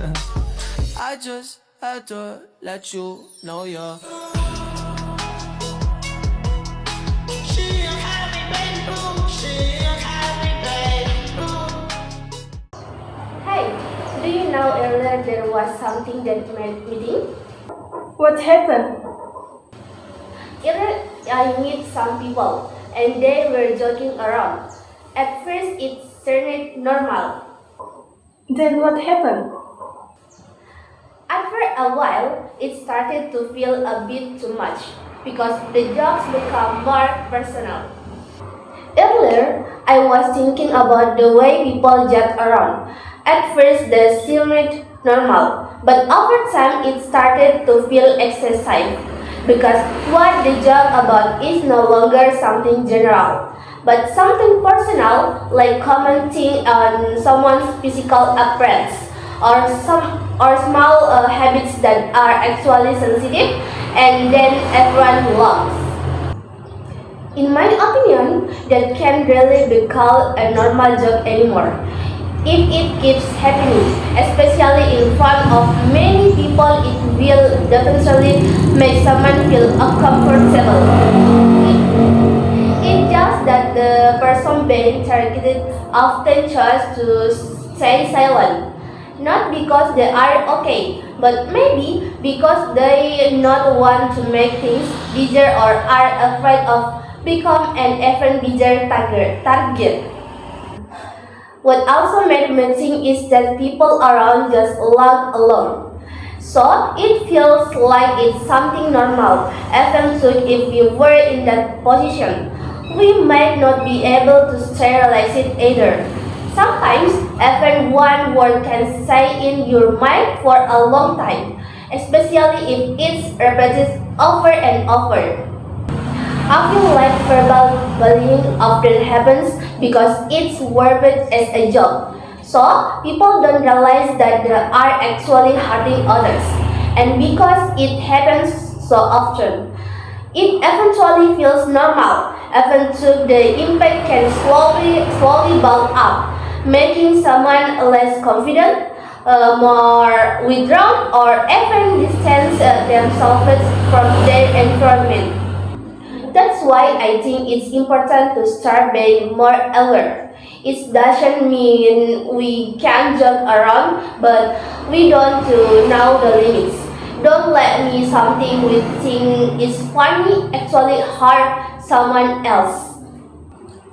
I just had to let you know you're. Hey, do you know earlier there was something that made me think? What happened? Earlier I meet some people and they were joking around. At first it sounded normal. Then what happened? After a while it started to feel a bit too much because the jokes become more personal. Earlier, I was thinking about the way people joke around. At first, they seemed normal, but over time, it started to feel excessive because what they joke about is no longer something general, but something personal, like commenting on someone's physical appearance or small habits that are actually sensitive, and then everyone laughs. In my opinion, that can't really be called a normal joke anymore. If it keeps happening, especially in front of many people, it will definitely make someone feel uncomfortable. It's just that the person being targeted often chooses to stay silent. Not because they are okay, but maybe because they not want to make things bigger or are afraid of become an even bigger target. What also made me think is that people around just laugh alone. So it feels like it's something normal, even so if we were in that position. We might not be able to sterilize it either. Sometimes even one word can stay in your mind for a long time, especially if it's repeated over and over. I feel like verbal bullying often happens because it's worded as a joke. So people don't realize that they are actually hurting others. And because it happens so often, it eventually feels normal. Even though the impact can slowly build up, making someone less confident, more withdrawn, or even distance themselves from their environment. That's why I think it's important to start being more aware. It doesn't mean we can joke around, but we don't to know the limits. Don't let me something we think is funny actually hurt someone else.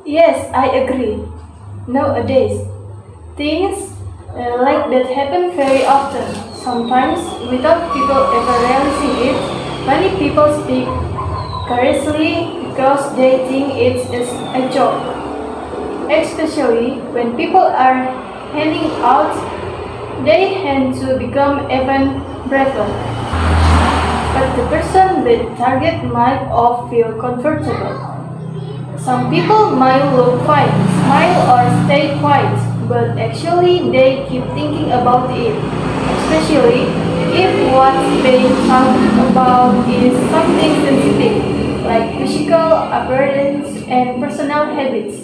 Yes, I agree. Nowadays, things like that happen very often. Sometimes, without people ever realizing it, many people speak carelessly because they think it's a joke. Especially when people are handing out, they tend to become even braver. But the person they target might all feel comfortable. Some people might look fine, smile or stay quiet, but actually they keep thinking about it, especially if what's being talked about is something sensitive, like physical appearance and personal habits.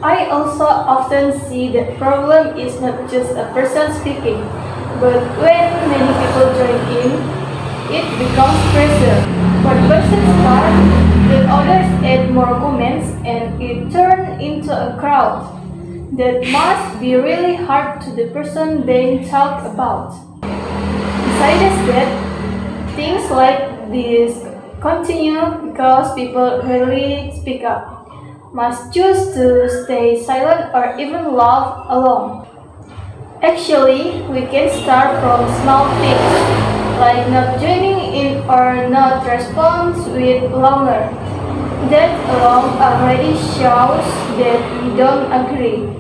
I also often see that problem is not just a person speaking, but when many people join in, it becomes pressure. One person starts, then others add more comments, and it turns into a crowd. That must be really hard to the person being talked about. Besides that, things like this continue because people rarely speak up, must choose to stay silent or even laugh alone. Actually, we can start from small things, like not joining in or not respond with longer. That alone already shows that we don't agree.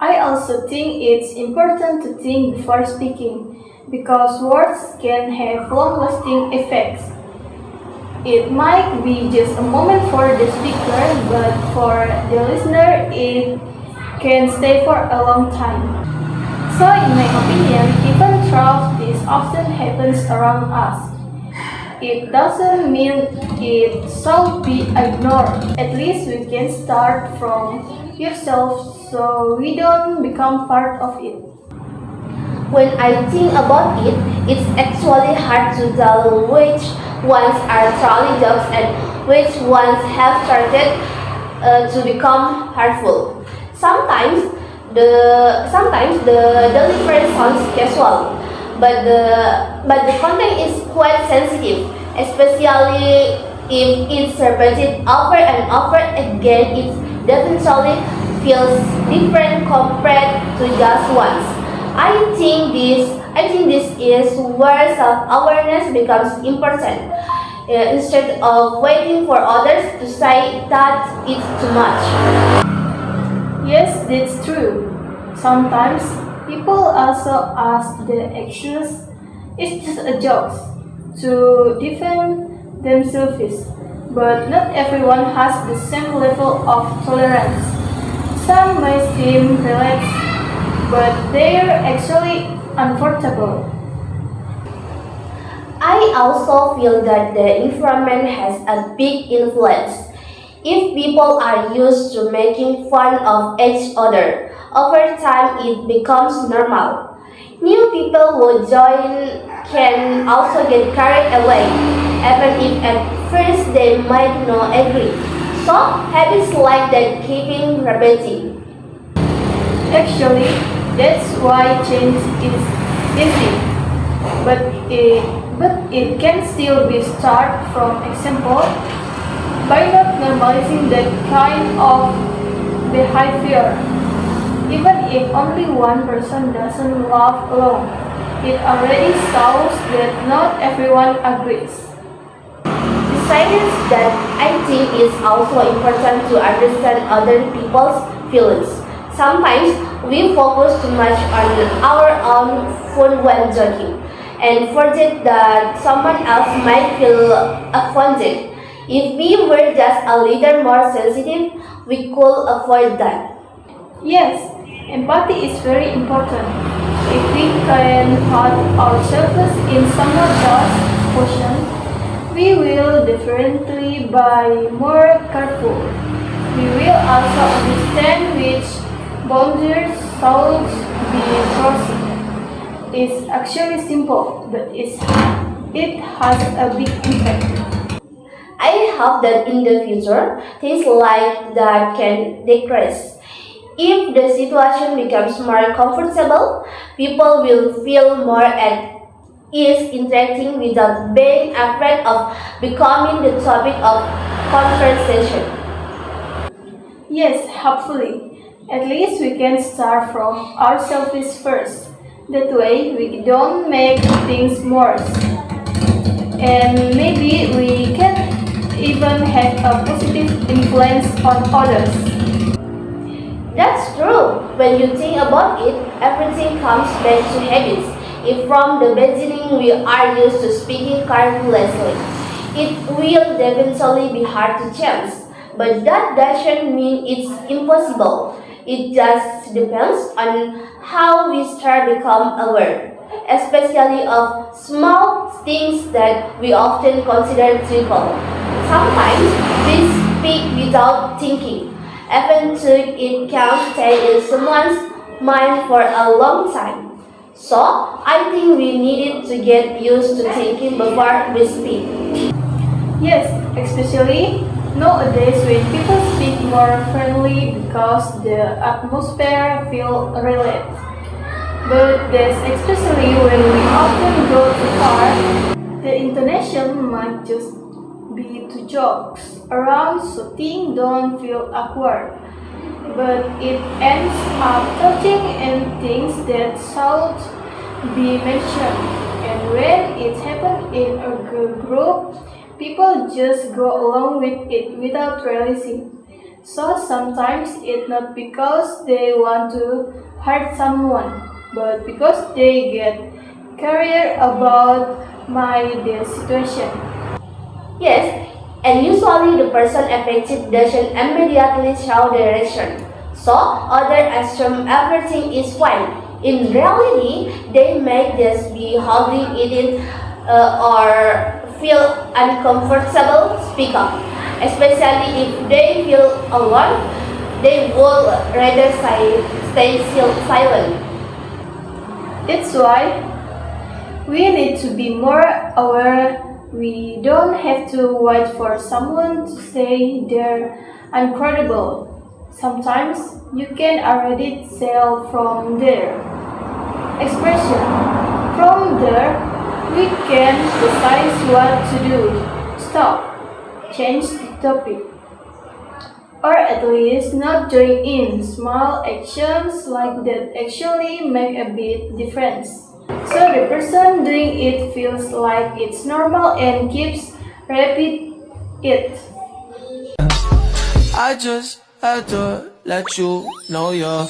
I also think it's important to think before speaking, because words can have long-lasting effects. It might be just a moment for the speaker, but for the listener, it can stay for a long time. So, in my opinion, even though this often happens around us, it doesn't mean it shall be ignored. At least we can start from yourself so we don't become part of it. When I think about it, it's actually hard to tell which ones are truly jokes and which ones have started to become hurtful. Sometimes the delivery sounds casual, but the content is quite sensitive, especially if it's repeated over and over again. It definitely feels different compared to just once. I think this is where self-awareness becomes important. Instead of waiting for others to say that it's too much. Yes, that's true. Sometimes people also ask the excuse, it's just a joke, to defend themselves. But not everyone has the same level of tolerance. Some may seem relaxed, but they're actually uncomfortable. I also feel that the environment has a big influence. If people are used to making fun of each other, over time it becomes normal. New people who join can also get carried away, even if at first they might not agree. So, habits like that keeping repeating. Actually, that's why change is easy, but it can still be start from example by not normalizing that kind of behavior. Even if only one person doesn't laugh alone, it already shows that not everyone agrees. Besides that, I think it's also important to understand other people's feelings. Sometimes we focus too much on our own fun when joking and forget that someone else might feel offended. If we were just a little more sensitive, we could avoid that. Yes, empathy is very important. If we can put ourselves in someone else's position, we will definitely be more careful. We will also understand which boundaries should be crossed. It's actually simple, but it has a big impact. I hope that in the future, things like that can decrease. If the situation becomes more comfortable, people will feel more at ease interacting without being afraid of becoming the topic of conversation. Yes, hopefully. At least we can start from ourselves first. That way we don't make things worse. And maybe we can even have a positive influence on others. That's true. When you think about it, everything comes back to habits. If from the beginning we are used to speaking carelessly, it will eventually be hard to change. But that doesn't mean it's impossible. It just depends on how we start become aware, especially of small things that we often consider trivial. Sometimes we speak without thinking, even though it can stay in someone's mind for a long time. So, I think we needed to get used to thinking before we speak. Yes, especially nowadays when people speak more friendly because the atmosphere feel relaxed. But that's especially when we often go too far, the intonation might just be two jokes around so things don't feel awkward. But it ends up touching on things that should be mentioned. And when it happens in a group, people just go along with it without realizing. So sometimes it's not because they want to hurt someone, but because they get carried about by the situation. Yes, and usually the person affected doesn't immediately show their reaction. So others assume everything is fine. In reality, they may just be holding it in or feel uncomfortable speak up. Especially if they feel alone, they would rather stay silent. It's why we need to be more aware. We don't have to wait for someone to say they're incredible. Sometimes you can already tell from their expression. From there, we can decide what to do. Stop, change the topic, or at least not join in. Small actions like that actually make a big difference. So the person doing it feels like it's normal and keeps repeat it. I just had to let you know you're